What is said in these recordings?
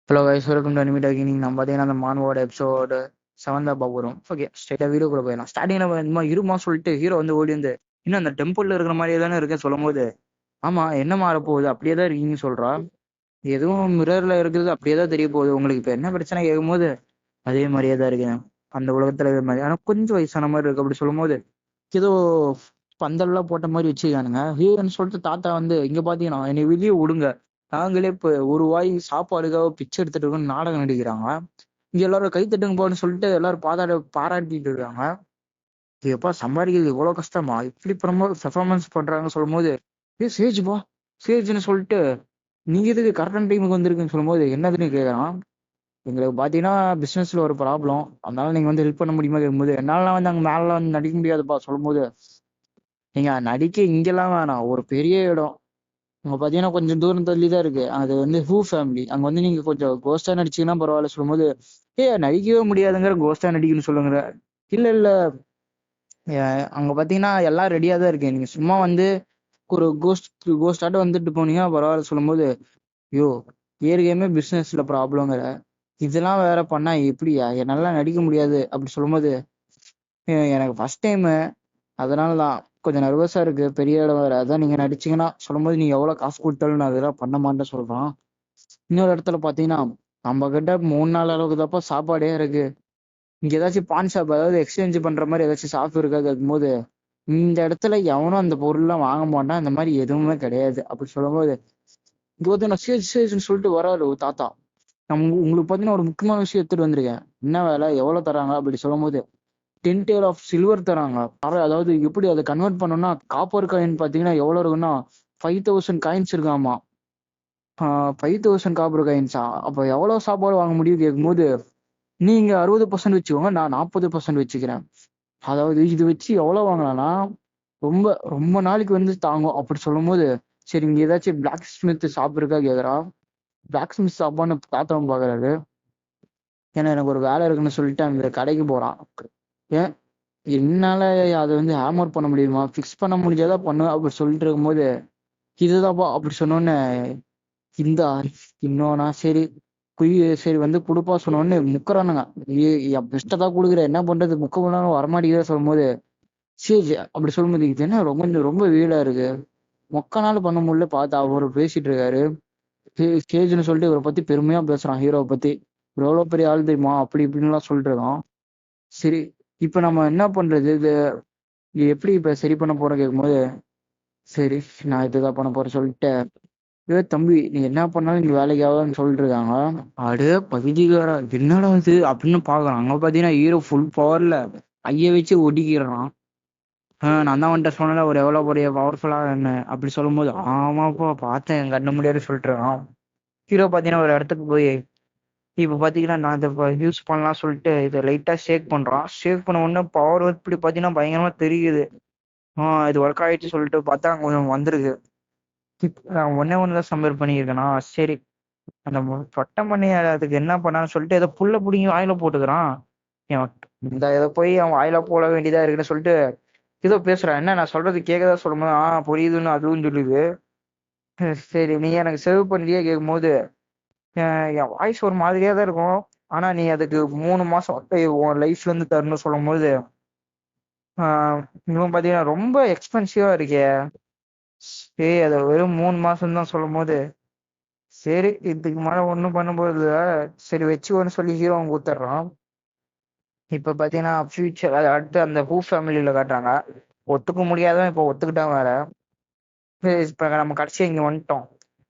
Hello guys, welcome to anime talking. நம்ம பார்த்தீங்கன்னா அந்த மான்வோட எபிசோடு 7 தான் பார்க்க போகிறோம். ஓகே, ஸ்ட்ரைட்டாக வீடியோக்குள்ள போயிடலாம். ஸ்டார்டிங்கில் இந்த மாதிரி இருமா சொல்லிட்டு ஹீரோ வந்து ஓடி வந்து இன்னும் அந்த டெம்பிளில் இருக்கிற மாதிரியே தானே இருக்கேன்னு சொல்லும் போது, ஆமாம் என்ன மாறப்போகுது, அப்படியே தான் இருக்கீங்கன்னு சொல்கிறா. எதுவும் மிரரில் இருக்கிறது அப்படியே தான் தெரிய போகுது. உங்களுக்கு இப்போ என்ன பிரச்சனை கேட்கும்போது அதே மாதிரியே தான் இருக்கேன், அந்த உலகத்தில் இருக்கிற மாதிரி. ஆனால் கொஞ்சம் வயசான மாதிரி இருக்கு அப்படி சொல்லும் போது, ஏதோ பந்தல்லாம் போட்ட மாதிரி வச்சுக்கானுங்க. ஹீரோன்னு சொல்லிட்டு தாத்தா வந்து இங்கே பார்த்தீங்கன்னா என்னை வெளியே விடுங்க, நாங்களே இப்போ ஒரு வாய் சாப்பாடுக்காக பிச்சை எடுத்துட்டு இருக்கோம்னு நாடகம் நடிக்கிறாங்க. இங்க எல்லாரும் கை தட்டுங்க போன்னு சொல்லிட்டு எல்லாரும் பாராட்டிட்டு இருக்காங்க. இது எப்பா சம்பாதிக்கிறது எவ்வளவு கஷ்டமா, இப்படி பெர்ஃபார்மன்ஸ் பண்றாங்கன்னு சொல்லும் போது, சேஜ் பா சேஜ்னு சொல்லிட்டு நீங்க எதுக்கு கரெக்டான டைமுக்கு வந்திருக்குன்னு சொல்லும் போது என்னதுன்னு கேட்கறான். எங்களுக்கு பாத்தீங்கன்னா பிசினஸ்ல ஒரு ப்ராப்ளம், அதனால நீங்க வந்து ஹெல்ப் பண்ண முடியுமா கேட்கும்போது, என்னால வந்து அங்க மேல வந்து நடிக்க முடியாதுப்பா சொல்லும் போது, நீங்க நடிக்க இங்கெல்லாம் வேணாம், ஒரு பெரிய இடம் அங்க பாத்தீங்கன்னா கொஞ்சம் தூரம் தள்ளி தான் இருக்கு, அது வந்து ஹூ ஃபேமிலி, அங்க வந்து நீங்க கொஞ்சம் கோஸ்டா நடிச்சீங்கன்னா பரவாயில்ல சொல்லும்போது, நடிக்கவே முடியாதுங்கிற கோஸ்டா நடிக்கணும்னு சொல்லுங்கிற. இல்ல இல்ல, அங்க பாத்தீங்கன்னா எல்லாம் ரெடியா தான் இருக்கு, நீங்க சும்மா வந்து ஒரு கோஸ்டாட்ட வந்துட்டு போனீங்கன்னா பரவாயில்ல சொல்லும்போது, ஐயோ ஏற்கனவே பிசினஸ்ல ப்ராப்ளங்கிற, இதெல்லாம் வேற பண்ணா எப்படியா, என்னால நடிக்க முடியாது அப்படி சொல்லும்போது, எனக்கு ஃபர்ஸ்ட் டைம், அதனாலதான் கொஞ்சம் நர்வஸா இருக்கு, பெரிய இடம் வேற, அதான் நீங்க நடிச்சீங்கன்னா சொல்லும்போது, நீ எவ்வளவு காசு கொடுத்தாலும் நான் அதெல்லாம் பண்ண மாட்டேன்னு சொல்றான். இன்னொரு இடத்துல பாத்தீங்கன்னா நம்ம கிட்ட 3 நாள் அளவுக்கு தப்பா சாப்பாடே இருக்கு, இங்க ஏதாச்சும் பான் ஷாப், அதாவது எக்ஸ்சேஞ்ச் பண்ற மாதிரி ஏதாச்சும் ஷாப் இருக்காது இருக்கும்போது, இந்த இடத்துல எவனும் அந்த பொருள்லாம் வாங்க மாட்டான், இந்த மாதிரி எதுவுமே கிடையாது அப்படி சொல்லும்போது, இங்க வந்து நான் சேல்ஸ்ன்னு சொல்லிட்டு வராரு ஒரு தாத்தா. நம்ம உங்களுக்கு பாத்தீங்கன்னா ஒரு முக்கியமான விஷயம் எடுத்துட்டு வந்திருக்கேன், என்ன வேலை எவ்வளவு தராங்க அப்படி சொல்லும்போது, 10 ஆஃப் சில்வர் தராங்க. அதாவது எப்படி அதை கன்வெர்ட் பண்ணோம்னா, காப்பர் காயின் பாத்தீங்கன்னா எவ்வளவு இருக்குன்னா 5000 காயின்ஸ் இருக்காமா. 5000 காப்பர் காயின்ஸா, அப்ப எவ்வளவு சாப்பாடு வாங்க முடியும் கேட்கும்போது, நீங்க 60% வச்சுக்கோங்க, நான் 40% வச்சுக்கிறேன். அதாவது இது வச்சு எவ்வளவு வாங்கலாம்னா, ரொம்ப ரொம்ப நாளைக்கு வந்து தாங்கும் அப்படி சொல்லும் போது, சரி இங்க ஏதாச்சும் பிளாக் ஸ்மித் ஷாப் இருக்கா கேக்குறா. பிளாக் ஸ்மித் ஷாப்பான்னு தாத்தாவும் பாக்குறாரு. ஏன்னா எனக்கு ஒரு வேலை இருக்குன்னு சொல்லிட்டு அந்த கடைக்கு போறான். ஏன் என்னால அதை வந்து ஹேமர் பண்ண முடியுமா, ஃபிக்ஸ் பண்ண முடிஞ்சாதான் பண்ணுவேன் அப்படி சொல்லிட்டு இருக்கும்போது, இதுதான்ப்பா அப்படி சொன்னோன்னு இந்த இன்னொன்னா சரி சரி வந்து கொடுப்பா சொன்னோன்னு முக்கறானுங்க. என் பெஸ்ட்டை தான் கொடுக்குற, என்ன பண்றது, முக்க பண்ணாலும் வரமாட்டேங்குது சொல்லும் போது, சரி அப்படி சொல்லும்போது, இது என்ன ரொம்ப ரொம்ப வீடா இருக்கு, மொக்க நாள் பண்ண முடியல பார்த்தா அவரு பேசிட்டு இருக்காரு. ஸ்டேஜ்னு சொல்லிட்டு இவரை பத்தி பெருமையா பேசுறான், ஹீரோவை பத்தி, இவர் எவ்வளவு பெரிய ஆள் தெரியுமா அப்படி இப்படின்னு எல்லாம் சொல்லிட்டு இருக்கான். சரி, இப்ப நம்ம என்ன பண்றது, இது எப்படி இப்ப சரி பண்ண போறோம் கேட்கும்போது, சரி நான் இதுதான் பண்ண போறேன் சொல்லிட்டு, தம்பி நீ என்ன பண்ணாலும் இங்க வேலைக்கு ஆகாதுன்னு சொல்லிட்டு இருக்காங்க. அடு பகுதிகாரா என்னடா இது அப்படின்னு பாக்குறான். அங்க பாத்தீங்கன்னா ஹீரோ ஃபுல் பவர்ல ஐய வச்சு ஒடிக்கிறான். நான் தான் வந்துட்டு சொன்னல ஒரு எவ்வளவு பெரிய பவர்ஃபுல்லா என்ன அப்படி சொல்லும் போது, ஆமாப்பா பார்த்தேன் என் கண்ணு முடியாது சொல்லிட்டு இருக்கான். ஹீரோ பாத்தீங்கன்னா ஒரு இடத்துக்கு போய், இப்ப பாத்தீங்கன்னா நான் இதை யூஸ் பண்ணலாம் சொல்லிட்டு இதை லைட்டா ஷேக் பண்றான். ஷேக் பண்ண உடனே பவர் இப்படி பாத்தீங்கன்னா பயங்கரமா தெரியுது. இது ஒர்க் ஆயிடுச்சு சொல்லிட்டு பார்த்தா கொஞ்சம் வந்திருக்கு. நான் ஒண்ணுதான் சம்பேர் பண்ணியிருக்கேனா, சரி அந்த பட்டம் பண்ணி அதுக்கு என்ன பண்ணான்னு சொல்லிட்டு ஏதோ புல்ல பிடிங்கி வாயில போட்டுக்கிறான். இந்த இதை போய் அவன் வாயில போட வேண்டியதா இருக்குன்னு சொல்லிட்டு ஏதோ பேசுறான். என்ன நான் சொல்றது கேட்கதா சொல்லும்போது, புரியுதுன்னு அதுவும் சொல்லுது. சரி நீ எனக்கு சேவ் பண்ணலையே கேட்கும்போது, என் வாய்ஸ் ஒரு மாதிரியா தான் இருக்கும், ஆனா நீ அதுக்கு 3 மாசம் உன் லைஃப்ல இருந்து தரணும்னு சொல்லும் போது, இவன் பாத்தீங்கன்னா ரொம்ப எக்ஸ்பென்சிவா இருக்கே, அதை வெறும் 3 மாசம் தான் சொல்லும் போது, சரி இதுக்கு மேல ஒண்ணும் பண்ணும்போது சரி வச்சுக்கோன்னு சொல்லி ஹீரோ அவங்க கொடுத்துட்றான். இப்ப பாத்தீங்கன்னா ஃபியூச்சர் அடுத்து அந்த ஹூ ஃபேமிலியில காட்டுறாங்க. ஒத்துக்க முடியாதவன் இப்ப ஒத்துக்கிட்டான் வேற. இப்ப நம்ம கடைசி இங்க வந்துட்டோம்,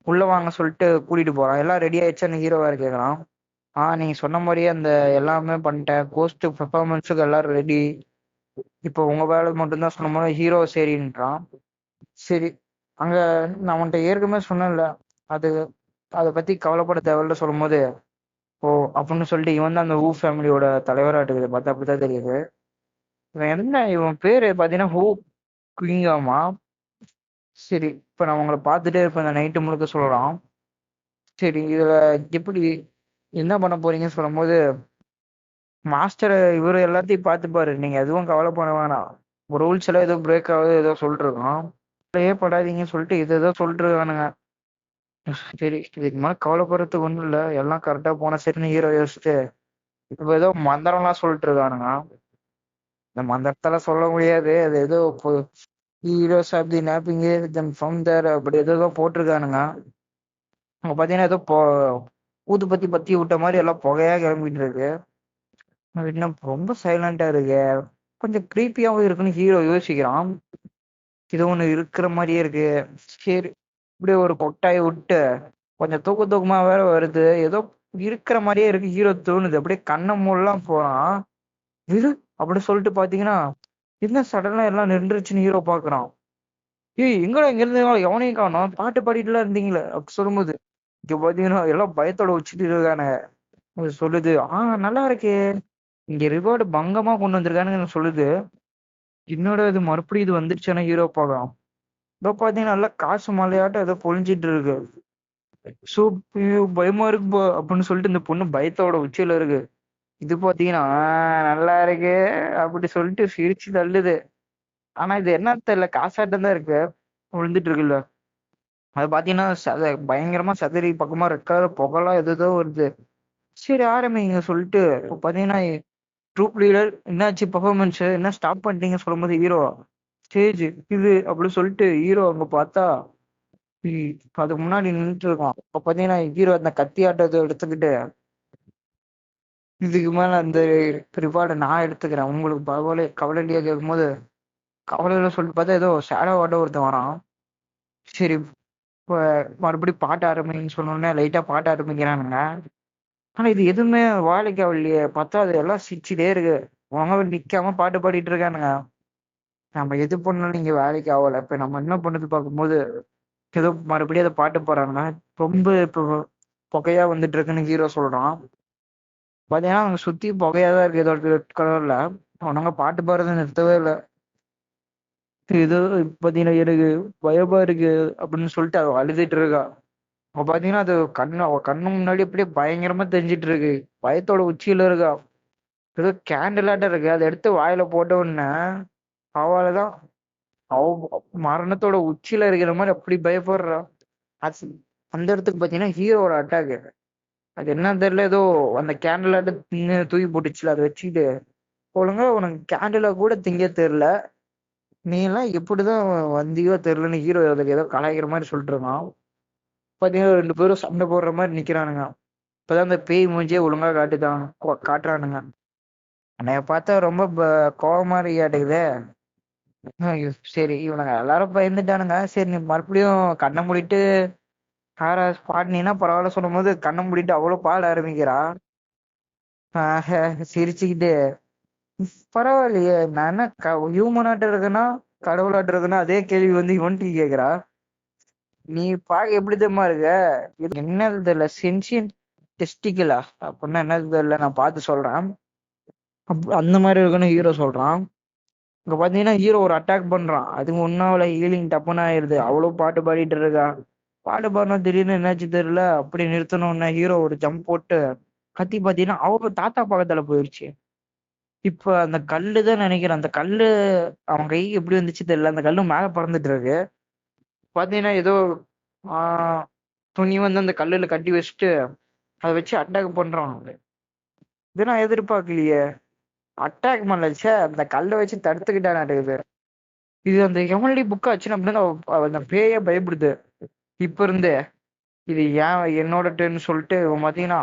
உள்ள வாங்க சொல்லிட்டு கூட்டிட்டு போறான். எல்லாம் ரெடி ஆயிடுச்சுன்னு ஹீரோ வேற கேக்குறான். நீங்க சொன்ன மாதிரியே அந்த எல்லாமே பண்ணிட்டேன், கோஸ்ட் பெர்ஃபார்மன்ஸுக்கு எல்லாரும் ரெடி, இப்போ உங்க வேலை மட்டும்தான் சொன்ன மாதிரி ஹீரோ சரின்றான். சரி அங்க நான் உன்கிட்ட ஏற்கனவே சொன்னேன்ல, அது அதை பத்தி கவலைப்பட தேவையில்ல சொல்லும் போது, ஓ அப்படின்னு சொல்லிட்டு இவன் தான் அந்த ஹூ ஃபேமிலியோட தலைவராட்டுக்குது பார்த்தா அப்படித்தான் தெரியுது. இவன் என்ன இவன் பேரு பாத்தீங்கன்னா ஹூ குயிங்காமா. சரி இப்ப நான் உங்களை பார்த்துட்டே இருப்பேன் இந்த நைட்டு முழுக்க சொல்றான். சரி இதுல எப்படி என்ன பண்ண போறீங்கன்னு சொல்லும் போது, மாஸ்டர் இவரு எல்லாத்தையும் பார்த்துப்பாரு, நீங்க எதுவும் கவலை பண்ண வேணாம், ரூல்ஸ் எல்லாம் ஏதோ பிரேக் ஆகுது ஏதோ சொல்லிட்டு இருக்கோம், படாதீங்கன்னு சொல்லிட்டு இதை ஏதோ சொல்லிட்டு இருக்கானுங்க. சரி இதுக்கு மேல கவலைப்படுறதுக்கு ஒண்ணும் இல்ல, எல்லாம் கரெக்டா போன சரின்னு ஹீரோ யோசிச்சுட்டு இப்ப ஏதோ மந்திரம்லாம் சொல்லிட்டு இருக்கானுங்க. இந்த மந்திரத்தெல்லாம் சொல்ல முடியாது, அது ஏதோ heroes of the napping then founder அப்படி ஏதோ போட்டிருக்கானுங்க. அங்க பாத்தீங்கன்னா ஏதோ ஊதுபத்தி பத்தி விட்ட மாதிரி எல்லாம் புகையா கிளம்பிட்டு இருக்கு. அது என்ன ரொம்ப சைலண்டா இருக்கு, கொஞ்சம் கிரீப்பியாவும் இருக்குன்னு ஹீரோ யோசிக்கிறான். இது ஒண்ணு இருக்கிற மாதிரியே இருக்கு. சரி இப்படியே ஒரு கொட்டாயை விட்டு கொஞ்சம் தூக்கமா வேற வருது, ஏதோ இருக்கிற மாதிரியே இருக்கு ஹீரோ தோணுது. அப்படியே கண்ணை மூடலாம் போறான். இது அப்படி சொல்லிட்டு பாத்தீங்கன்னா என்ன சடனா எல்லாம் நின்றுச்சுன்னு ஹீரோ பாக்குறான். ஏய் எங்கடா இங்க இருந்து எவனையும் காணோம், பாட்டு பாடிட்டுலாம் இருந்தீங்களே அப்படி சொல்லும்போது இங்க பாத்தீங்கன்னா எல்லாம் பயத்தோட வச்சுட்டு இருக்கானு. அது சொல்லுது நல்லா இருக்கே, இங்க ரிவார்டு பங்கமா கொண்டு வந்திருக்கானுன்னு சொல்லுது. என்னோட இது மறுபடியும் இது வந்துருச்சுன்னா ஹீரோ பார்க்கலாம். இதோ பாத்தீங்கன்னா நல்லா காசு மலையாட்டம் ஏதோ பொழிஞ்சிட்டு இருக்கு. சோ பயமா இருக்கு அப்படின்னு சொல்லிட்டு இந்த பொண்ணு பயத்தோட உச்சியில இருக்கு. இது பாத்தீங்கன்னா நல்லா இருக்கு அப்படி சொல்லிட்டு சிரிச்சு தள்ளுது. ஆனா இது என்ன தெரியல, காசாட்டம் தான் இருக்கு, விழுந்துட்டு இருக்குல்ல. அது பாத்தீங்கன்னா பயங்கரமா சதுரி பக்கமா ரெட் கலர் புகலாம் எதோ வருது. சரி ஆரம்பிங்க சொல்லிட்டு இப்போ பாத்தீங்கன்னா ட்ரூப் லீடர் என்னாச்சு பெர்ஃபார்மன்ஸ் என்ன ஸ்டாப் பண்ணிட்டீங்க சொல்லும்போது ஹீரோ ஸ்டேஜ் இது அப்படி சொல்லிட்டு ஹீரோ அங்க பார்த்தா அதுக்கு முன்னாடி நின்றுட்டு இருக்கான். இப்ப பாத்தீங்கன்னா ஹீரோ அந்த கத்தி ஆட்டத்தை எடுத்துக்கிட்டு இதுக்கு மேல அந்த ரிவார்டை நான் எடுத்துக்கிறேன் உங்களுக்கு பரவாயில்ல கவலை இல்லையா கேட்கும் போது கவலையில சொல்லிட்டு பார்த்தா ஏதோ ஷேடோ ஆட்ட ஒருத்தன் வரான். சரி இப்போ மறுபடியும் பாட்டு ஆரம்பிங்கன்னு சொன்னோடனே லைட்டா பாட்டு ஆரம்பிக்கிறானுங்க. ஆனா இது எதுவுமே வேலைக்கு ஆகலையே, பார்த்தா அது எல்லாம் சிரிச்சுட்டே இருக்கு. அவங்க நிக்காம பாட்டு பாடிட்டு இருக்கானுங்க. நம்ம எது பண்ணாலும் நீங்க வேலைக்கு ஆகல, இப்ப நம்ம என்ன பண்ணது பார்க்கும்போது ஏதோ மறுபடியும் அதை பாட்டு போறானுங்க. ரொம்ப இப்போ புகையா வந்துட்டு இருக்குன்னு ஹீரோ சொல்றான். பாத்தீங்கன்னா அவங்க சுத்தி புகையாதான் இருக்கு ஏதோ ரெட் கலர்ல. அவனுங்க பாட்டு பாடுறதை நிறுத்தவே இல்லை. ஏதோ பாத்தீங்கன்னா எனக்கு பயமா இருக்கு அப்படின்னு சொல்லிட்டு அவ அழுதுட்டு இருக்கா. அவ பாத்தீங்கன்னா அது அவ கண்ணு முன்னாடி அப்படியே பயங்கரமா தெரிஞ்சிட்டு இருக்கு. பயத்தோட உச்சியில இருக்கா. ஏதோ கேண்டிலாட்டம் இருக்கு, அதை எடுத்து வாயில போட்ட உடனே அவளதான் அவ மரணத்தோட உச்சியில இருக்கிற மாதிரி அப்படி பயப்படுறா. அது அந்த இடத்துக்கு பாத்தீங்கன்னா ஹீரோட அட்டாக். அது என்னன்னு தெரியல, ஏதோ அந்த கேண்டிலாட்ட தூக்கி போட்டுச்சுல, அதை வச்சுக்கிட்டு ஒழுங்கா உனக்கு கேண்டிலா கூட திங்க தெரியல, நீ எல்லாம் எப்படிதான் வந்தியோ தெரியலன்னு ஹீரோ அதுக்கு ஏதோ கலாய்க்கிற மாதிரி சொல்லிட்டு இருக்கான். பாத்தீங்கன்னா ரெண்டு பேரும் சண்டை போடுற மாதிரி நிக்கிறானுங்க. இப்பதான் அந்த பேய் மூஞ்சியே ஒழுங்கா காட்டுறானுங்க. என்னைய பார்த்தா ரொம்ப கோவமா இருக்கியாட்டுக்குதே. சரி இவனுங்க எல்லாரும் பயந்துட்டானுங்க. சரி நீ மறுபடியும் கண்ணை மூடிட்டு பாடினீன்னா பரவாயில்ல சொல்லும் போது கண்ணை மூடிட்டு அவ்வளவு பாட ஆரம்பிக்கிறா. சிரிச்சுக்கிட்டு பரவாயில்லையே நான் என்ன ஹியூமனாட்ட இருக்குன்னா கடவுளாட்ட இருக்குன்னா அதே கேள்வி வந்து இவன்ட்டு கேக்குறா. நீ பார்க்க எப்படி தெரியுமா இருக்க, இது என்னது தெரியல சென்சியன் டெஸ்டிக்கலா அப்படின்னா என்னது தெரியல, நான் பார்த்து சொல்றேன். அந்த மாதிரி இருக்குன்னு ஹீரோ சொல்றான். இங்க பாத்தீங்கன்னா ஹீரோ ஒரு அட்டாக் பண்றான், அதுக்கு ஒன்னாவில ஹீலிங் டப்புன்னு ஆயிருது. அவ்வளவு பாட்டு பாடிட்டு இருக்கா. பாட்டு பாடணும் திடீர்னு என்னாச்சு தெரியல, அப்படி நிறுத்தணும்னா ஹீரோ ஒரு ஜம்ப் போட்டு கத்தி பாத்தீங்கன்னா அவங்க தாத்தா பக்கத்துல போயிடுச்சு. இப்ப அந்த கல்லுதான் நினைக்கிறேன், அந்த கல்லு அவன் கைக்கு எப்படி வந்துச்சு தெரியல, அந்த கல்லு மேல பறந்துட்டு இருக்கு. பாத்தீங்கன்னா ஏதோ ஆஹ் துணி வந்து அந்த கல்லுல கட்டி வச்சுட்டு அதை வச்சு அட்டாக் பண்றான். இதை நான் எதிர்பார்க்கலையே. அட்டாக் பண்ணலச்சே அந்த கல்லை வச்சு தடுத்துக்கிட்டான். இது அந்த எம்எல்டி புக் ஆச்சுன்னா அப்படின்னா அந்த பேயே பயப்படுது. இப்ப இருந்தே இது ஏன் என்னோட டேன்னு சொல்லிட்டு பாத்தீங்கன்னா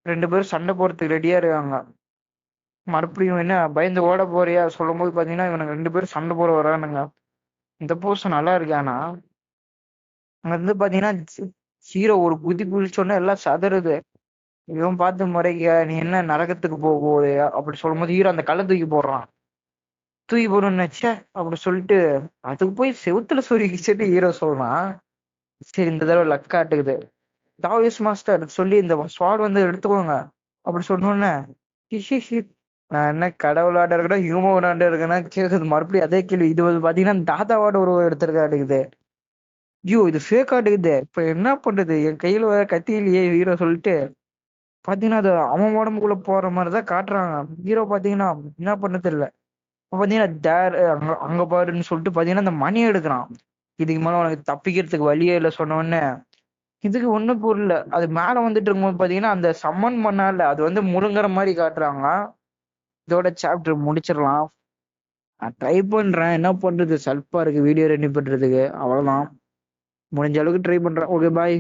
ரெண்டு பேரும் சண்டை போறதுக்கு ரெடியா இருக்காங்க. மறுபடியும் என்ன பயந்து ஓட போறியா சொல்லும் போது பாத்தீங்கன்னா இவனுக்கு ரெண்டு பேரும் சண்டை போட வரானுங்க. இந்த போர்ஷன் நல்லா இருக்கு. ஆனா அங்க இருந்து பாத்தீங்கன்னா ஹீரோ ஒரு குதி குதிச்சோன்னா எல்லாம் சதறுது. இவன் பார்த்து முறைக்க நீ என்ன நரகத்துக்கு போக போகுது அப்படி சொல்லும் போது ஹீரோ அந்த கல்லை தூக்கி போடுறான். தூக்கி போடணும்னு நினைச்ச அப்படி சொல்லிட்டு அதுக்கு போய் செவுத்துல சொருகிச்சுட்டு ஹீரோ சொல்றான். சரி இந்த தடவை லக் காட்டுக்குது, தாவிஸ் மாஸ்டர் சொல்லி இந்த ஸ்வாட் வந்து எடுத்துக்கோங்க அப்படி சொன்னோன்னே நான் என்ன கடவுளாட்ட இருக்கணும் ஹியூமனாட்ட இருக்கேன்னா கேக்குது. மறுபடியும் அதே கேள்வி. இது வந்து பாத்தீங்கன்னா தாத்தாவோட உருவம் எடுத்திருக்காட்டுக்குது. ஐயோ இது ஃபேக் ஆட்டுக்குது, இப்ப என்ன பண்றது, என் கையில வேற கத்தி இல்லையே ஹீரோ சொல்லிட்டு பாத்தீங்கன்னா அது அவன் உடம்புக்குள்ள போற மாதிரிதான் காட்டுறாங்க. ஹீரோ பாத்தீங்கன்னா என்ன பண்ண தெரியல. பாத்தீங்கன்னா அங்க பாருன்னு சொல்லிட்டு பாத்தீங்கன்னா அந்த மணி எடுக்கிறான். இதுக்கு மேல உனக்கு தப்பிக்கிறதுக்கு வழியே இல்லை சொன்ன உடனே இதுக்கு ஒண்ணும் புரியல. அது மேல வந்துட்டு இருக்கும்போது பாத்தீங்கன்னா அந்த சம்மன் பண்ணால அது வந்து முழுங்குற மாதிரி காட்டுறாங்க. இதோட சாப்டர் முடிச்சிடலாம். நான் ட்ரை பண்றேன், என்ன பண்றது, சல்பா இருக்கு வீடியோ ரெடி பண்றதுக்கு. அவ்வளவுதான், முடிஞ்ச அளவுக்கு ட்ரை பண்றேன். Okay bye.